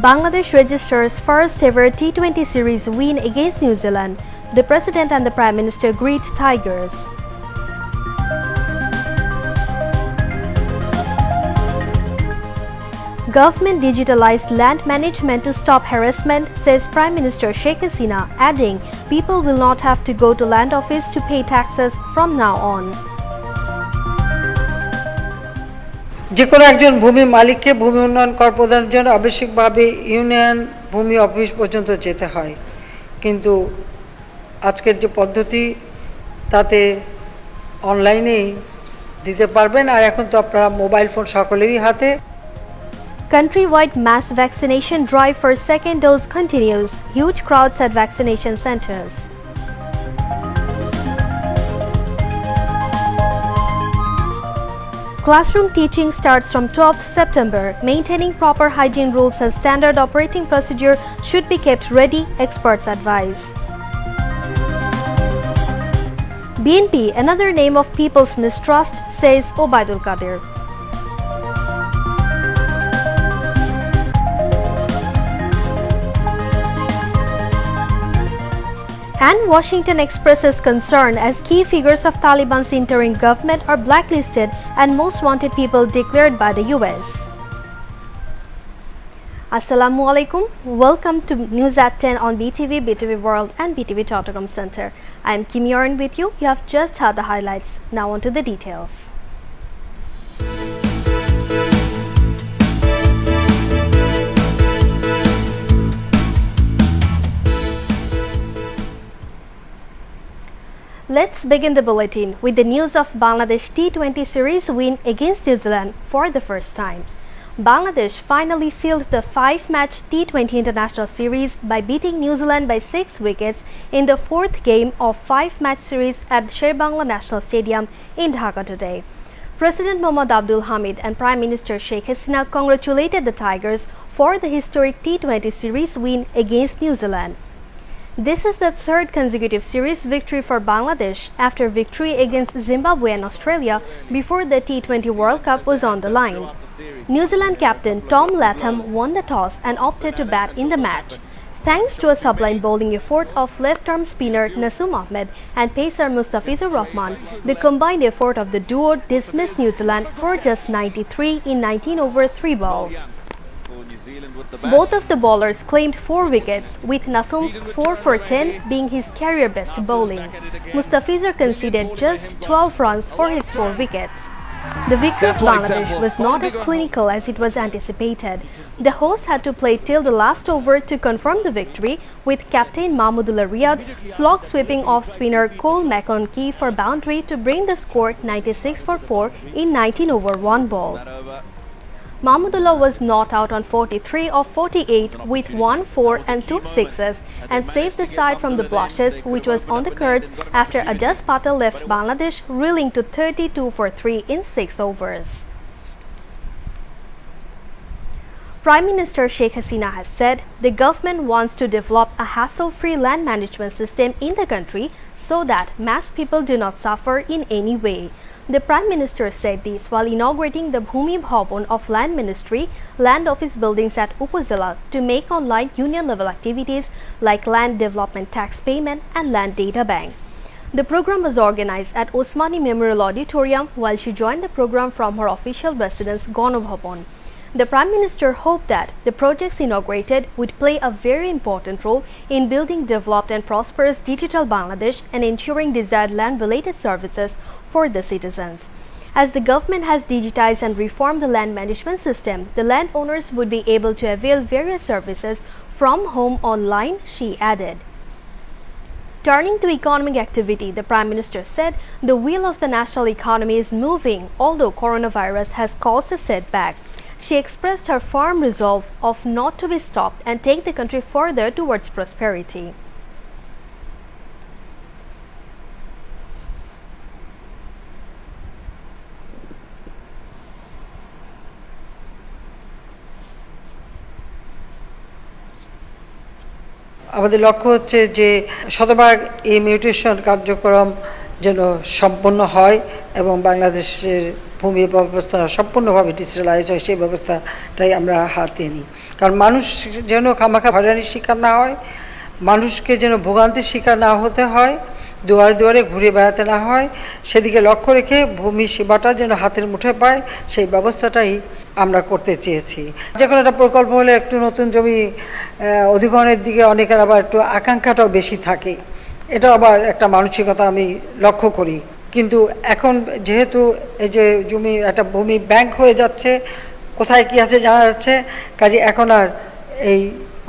Bangladesh registers first ever T20 series win against New Zealand. The President and the Prime Minister greet Tigers. Government digitalized land management to stop harassment, says Prime Minister Sheikh Hasina, adding, people will not have to go to land office to pay taxes from now on. যে কোনো একজন ভূমি মালিককে ভূমি উন্নয়ন কর প্রদানের জন্য আবশ্যিকভাবে ইউনিয়ন ভূমি অফিস পর্যন্ত যেতে হয়, কিন্তু আজকের যে পদ্ধতি তাতে অনলাইনেই দিতে পারবেন। আর এখন তো আপনারা মোবাইল ফোন সকলেরই হাতে। Countrywide mass vaccination drive for second dose continues. Huge crowds at vaccination centers. Classroom teaching starts from 12th September. Maintaining proper hygiene rules as standard operating procedure should be kept ready, experts advise. BNP, another name of people's mistrust, says Obaidul Qadir. And Washington expresses concern as key figures of Taliban's interim government are blacklisted and most wanted people declared by the US. Assalamu alaikum. Welcome to News at 10 on BTV, BTV World and BTV Chattogram Center. I am Kim Yorin with you. You have just heard the highlights. Now on to the details. Let's begin the bulletin with the news of Bangladesh T20 series win against New Zealand for the first time. Bangladesh finally sealed the 5-match T20 international series by beating New Zealand by 6 wickets in the fourth game of 5-match series at Sherbangla National Stadium in Dhaka today. President Mohammad Abdul Hamid and Prime Minister Sheikh Hasina congratulated the Tigers for the historic T20 series win against New Zealand. This is the third consecutive series victory for Bangladesh after victory against Zimbabwe and Australia before the T20 World Cup was on the line. New Zealand captain Tom Latham won the toss and opted to bat in the match. Thanks to a sublime bowling effort of left-arm spinner Naseem Ahmed and pacer Mustafizur Rahman, the combined effort of the duo dismissed New Zealand for just 93 in 19 over 3 balls. Both of the bowlers claimed 4 wickets, with Naseem's 4 for 10 being his career best bowling. Mustafizur conceded just 12 runs for his 4 wickets. The victory of Bangladesh was not as clinical as it was anticipated. The hosts had to play till the last over to confirm the victory, with captain Mahmudullah Riyad slog sweeping off spinner Cole McConkey for boundary to bring the score 96 for 4 in 19 over 1 ball. Mahmudullah was not out on 43 of 48 with 1 4 and 2 sixes and saved the side from the blushes, which was on the cards after Ajaz Patel left Bangladesh reeling to 32 for 3 in 6 overs. Prime Minister Sheikh Hasina has said the government wants to develop a hassle-free land management system in the country so that mass people do not suffer in any way. The Prime Minister said this while inaugurating the Bhumi Bhavan of Land Ministry land office buildings at Upazila to make online union-level activities like land development tax payment and land data bank. The program was organized at Osmani Memorial Auditorium while she joined the program from her official residence Gano Bhavan. The Prime Minister hoped that the projects inaugurated would play a very important role in building developed and prosperous digital Bangladesh and ensuring desired land-related services for the citizens. As the government has digitized and reformed the land management system, the landowners would be able to avail various services from home online, she added. Turning to economic activity, the Prime Minister said the wheel of the national economy is moving, although coronavirus has caused a setback. She expressed her firm resolve of not to be stopped and take the country further towards prosperity. আমাদের লক্ষ্য হচ্ছে যে শতভাগ এই mutation কার্যক্রম যেন সম্পন্ন হয় এবং বাংলাদেশের ভূমি ব্যবস্থা সম্পূর্ণভাবে ডিজিটালাইজ হয়, সেই ব্যবস্থাটাই আমরা হাতে নিই। কারণ মানুষ যেন খামাখা হয়রানির শিকার না হয়, মানুষকে যেন ভোগান্তির শিকার না হতে হয়, দুয়ারে দুয়ারে ঘুরে বেড়াতে না হয়, সেদিকে লক্ষ্য রেখে ভূমি সেবাটা যেন হাতের মুঠোয় পায়, সেই ব্যবস্থাটাই আমরা করতে চেয়েছি। যে কোনো একটা প্রকল্প হলে একটু নতুন জমি অধিগ্রহণের দিকে অনেকের আবার একটু আকাঙ্ক্ষাটাও বেশি থাকে, এটা আবার একটা মানসিকতা আমি লক্ষ্য করি। কিন্তু এখন যেহেতু এই যে জমি একটা ভূমি ব্যাংক হয়ে যাচ্ছে, কোথায় কী আছে জানা যাচ্ছে, কাজে এখন আর এই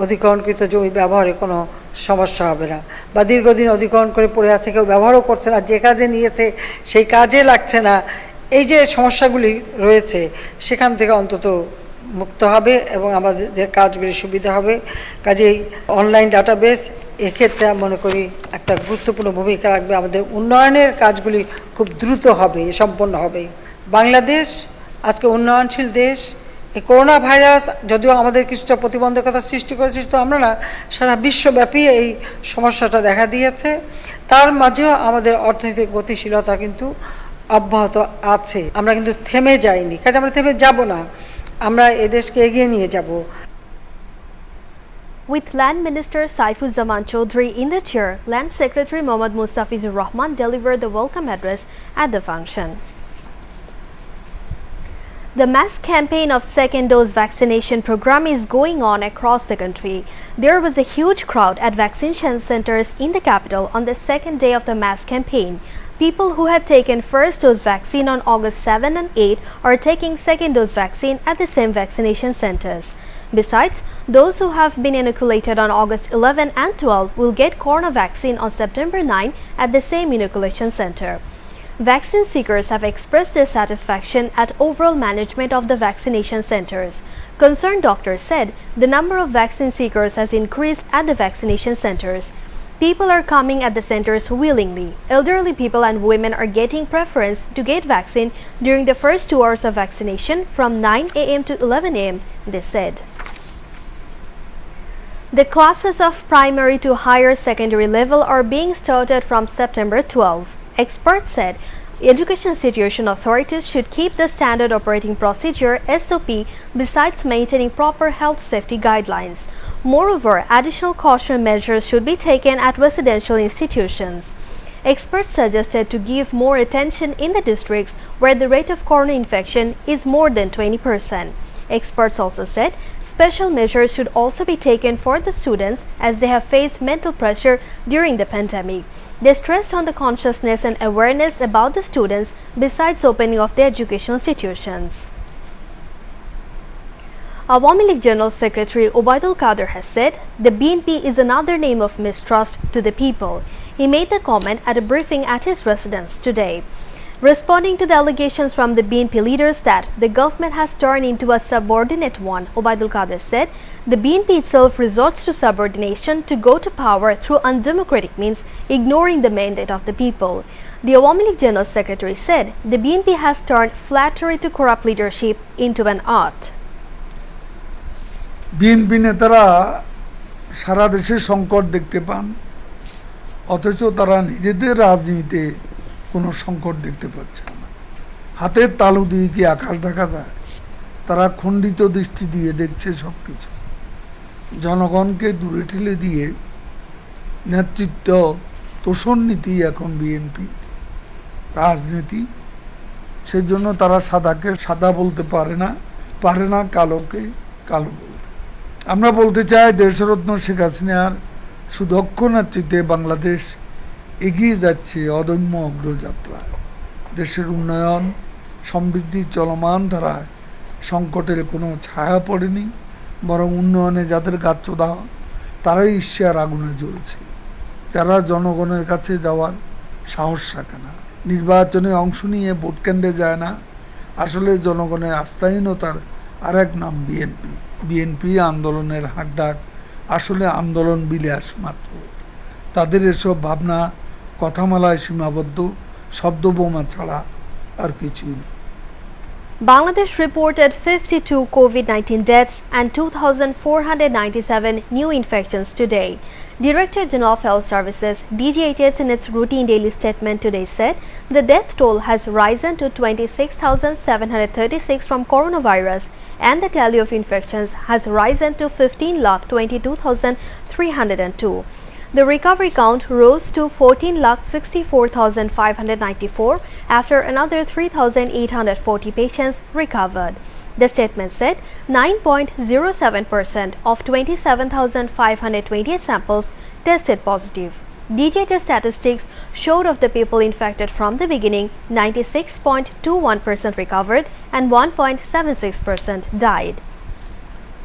অধিগ্রহণকৃত জমি ব্যবহারে কোনো সমস্যা হবে না, বা দীর্ঘদিন অধিগ্রহণ করে পড়ে আছে, কেউ ব্যবহারও করছে না, যে কাজে নিয়েছে সেই কাজে লাগছে না, এই যে সমস্যাগুলি রয়েছে সেখান থেকে অন্তত মুক্ত হবে এবং আমাদের কাজগুলি সুবিধা হবে। কাজেই অনলাইন ডাটাবেস এক্ষেত্রে মনে করি একটা গুরুত্বপূর্ণ ভূমিকা রাখবে, আমাদের উন্নয়নের কাজগুলি খুব দ্রুত হবে, সম্পন্ন হবে। বাংলাদেশ আজকে উন্নয়নশীল দেশ। এই করোনা ভাইরাস যদিও আমাদের কিছুটা প্রতিবন্ধকতা সৃষ্টি করেছে, তো আমরা না, সারা বিশ্বব্যাপী এই সমস্যাটা দেখা দিয়েছে, তার মাঝেও আমাদের অর্থনৈতিক গতিশীলতা কিন্তু অব্যাহত আছে। আমরা কিন্তু থেমে যাইনি, কাজে আমরা থেমে যাব না, আমরা এদেশকে এগিয়ে নিয়ে যাব। With Land Minister Saifuzzaman Chaudhry in the chair, Land Secretary Mohammad Mustafizur Rahman delivered the welcome address at the function. The mass campaign of second dose vaccination program is going on across the country. There was a huge crowd at vaccination centers in the capital on the second day of the mass campaign. People who had taken first dose vaccine on August 7 and 8 are taking second dose vaccine at the same vaccination centers. Besides, those who have been inoculated on August 11 and 12 will get corona vaccine on September 9 at the same inoculation center. Vaccine seekers have expressed their satisfaction at overall management of the vaccination centers. Concerned doctors said the number of vaccine seekers has increased at the vaccination centers. People are coming at the centers willingly. Elderly people and women are getting preference to get vaccine during the first 2 hours of vaccination from 9 a.m. to 11 a.m., they said. The classes of primary to higher secondary level are being started from September 12. Experts said education institution authorities should keep the standard operating procedure SOP besides maintaining proper health safety guidelines. Moreover, additional caution measures should be taken at residential institutions. Experts suggested to give more attention in the districts where the rate of corona infection is more than 20%. Experts also said special measures should also be taken for the students as they have faced mental pressure during the pandemic. They stressed on the consciousness and awareness about the students besides opening of their educational institutions. Awami League General Secretary Obaidul Qadir has said the BNP is another name of mistrust to the people. He made the comment at a briefing at his residence today. Responding to the allegations from the BNP leaders that the government has turned into a subordinate one, Obaidul Qadir said the BNP itself resorts to subordination to go to power through undemocratic means, ignoring the mandate of the people. The Awami League General Secretary said the BNP has turned flattery to corrupt leadership into an art. BNP নেতারা সারা দেশে সংকট দেখতে পান, অথচ তারা নিজেদের রাজনীতিতে কোনো সংকট দেখতে পাচ্ছে না। হাতের তালু দিয়ে কি আকাশ দেখা যায়? তারা খণ্ডিত দৃষ্টি দিয়ে দেখছে সব কিছু। জনগণকে দূরে ঠেলে দিয়ে নেতৃত্ব তোষণ নীতি এখন বিএনপি রাজনীতি। সেজন্য তারা সাদাকে সাদা বলতে পারে না কালোকে কালো বলতে। আমরা বলতে চাই দেশরত্ন শেখ হাসিনার সুদক্ষ নেতৃত্বে বাংলাদেশ এগিয়ে যাচ্ছে অদম্য অগ্রযাত্রায়। দেশের উন্নয়ন সমৃদ্ধি চলমান ধারায় সংকটের কোনো ছায়া পড়েনি, বরং উন্নয়নে যাদের গাত্রদাহ তারাই ঈর্ষার আগুনে জ্বলছে। যারা জনগণের কাছে যাওয়ার সাহস রাখে না, নির্বাচনে অংশ নিয়ে ভোট কেন্দ্রে যায় না, আসলে জনগণের আস্থাহীনতার আর এক নাম বিএনপি আন্দোলনের হাকডাক, আসলে আন্দোলন বিলাস মাত্র। তাদের এসব ভাবনা কথামালায় সীমাবদ্ধ, শব্দবোমা ছাড়া আর কিছুই নেই। Bangladesh reported 52 COVID-19 deaths and 2,497 new infections today. Director General of Health Services DGHS in its routine daily statement today said the death toll has risen to 26,736 from coronavirus and the tally of infections has risen to 15,22,302. The recovery count rose to 14,64,594 after another 3,840 patients recovered. The statement said 9.07% of 27,528 samples tested positive. DGHS statistics showed of the people infected from the beginning, 96.21% recovered and 1.76% died.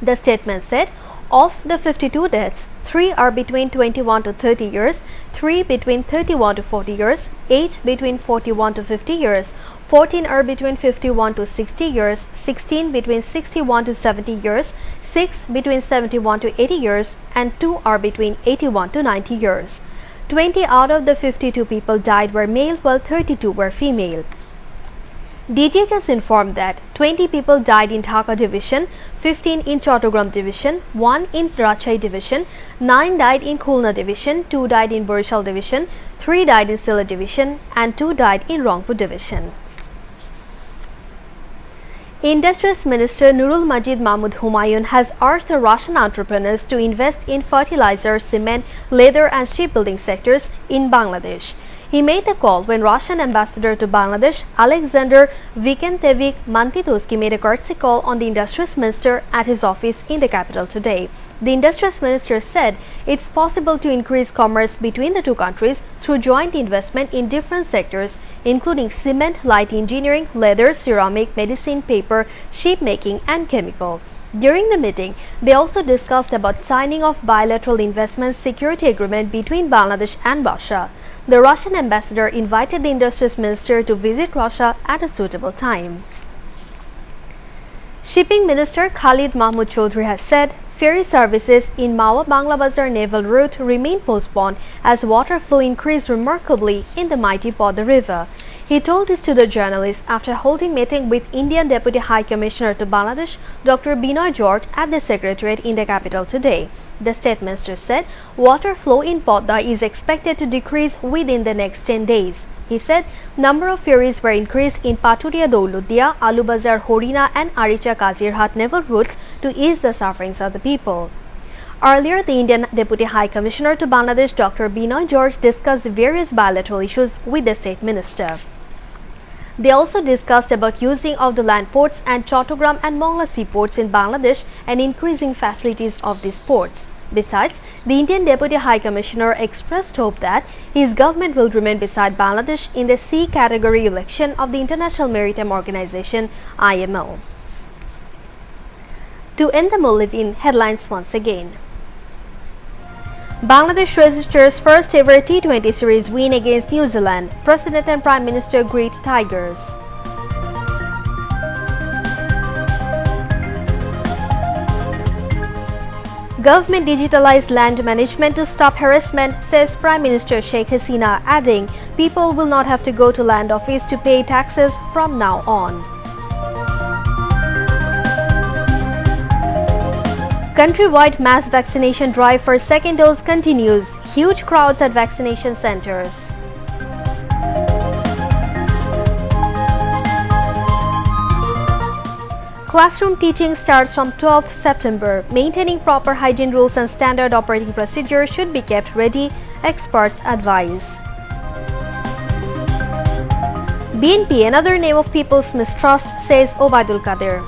The statement said of the 52 deaths, 3 are between 21 to 30 years, 3 between 31 to 40 years, 8 between 41 to 50 years, 14 are between 51 to 60 years, 16 between 61 to 70 years, 6 between 71 to 80 years, and 2 are between 81 to 90 years. 20 out of the 52 people died were male while 32 were female. DGHS informed that 20 people died in Dhaka Division, 15 in Chattogram Division, 1 in Rajshahi Division, 9 died in Khulna Division, 2 died in Barishal Division, 3 died in Sylhet Division, and 2 died in Rangpur Division. Industries Minister Nurul Majid Mahmud Humayun has urged the Russian entrepreneurs to invest in fertilizer, cement, leather and shipbuilding sectors in Bangladesh. He made the call when Russian ambassador to Bangladesh, Alexander Vikentevich Mantitoski, made a courtesy call on the Industries Minister at his office in the capital today. The Industries Minister said it's possible to increase commerce between the two countries through joint investment in different sectors, including cement, light engineering, leather, ceramic, medicine, paper, shipmaking, and chemical. During the meeting, they also discussed about signing of bilateral investment security agreement between Bangladesh and Russia. The Russian ambassador invited the Industries Minister to visit Russia at a suitable time. Shipping Minister Khalid Mahmood Chaudhry has said ferry services in Mawa Bangla Bazar naval route remain postponed as water flow increased remarkably in the mighty Podda River. He told this to the journalists after holding meeting with Indian Deputy High Commissioner to Bangladesh, Dr. Binoy George, at the Secretariat in the capital today. The State Minister said water flow in Podda is expected to decrease within the next 10 days. He said number of ferries were increased in Paturia Dauludia, Alubazar Horina and Aricha Kazirhat naval routes to ease the sufferings of the people. Earlier, the Indian Deputy High Commissioner to Bangladesh, Dr. Binoy George, discussed various bilateral issues with the State Minister. They also discussed about using of the land ports and Chattogram and Mongla seaports in Bangladesh and increasing facilities of these ports. Besides, the Indian Deputy High Commissioner expressed hope that his government will remain beside Bangladesh in the C category election of the International Maritime Organization (IMO). To end the bulletin, headlines once again. Bangladesh registers first ever T20 series win against New Zealand. President and Prime Minister greet Tigers. Government digitalized land management to stop harassment, says Prime Minister Sheikh Hasina, adding, people will not have to go to land office to pay taxes from now on. Countrywide mass vaccination drive for second dose continues. Huge crowds at vaccination centers. Classroom teaching starts from 12th September. Maintaining proper hygiene rules and standard operating procedures should be kept ready, experts advise. BNP, another name of People's Mistrust, says Obaidul Kader.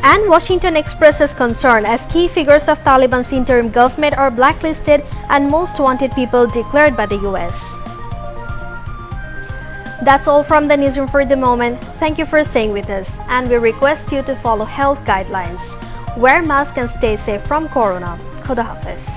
And Washington expresses concern as key figures of Taliban's interim government are blacklisted and most wanted people declared by the US. That's all from the newsroom for the moment. Thank you for staying with us, and we request you to follow health guidelines. Wear mask and stay safe from corona. Khuda Hafiz.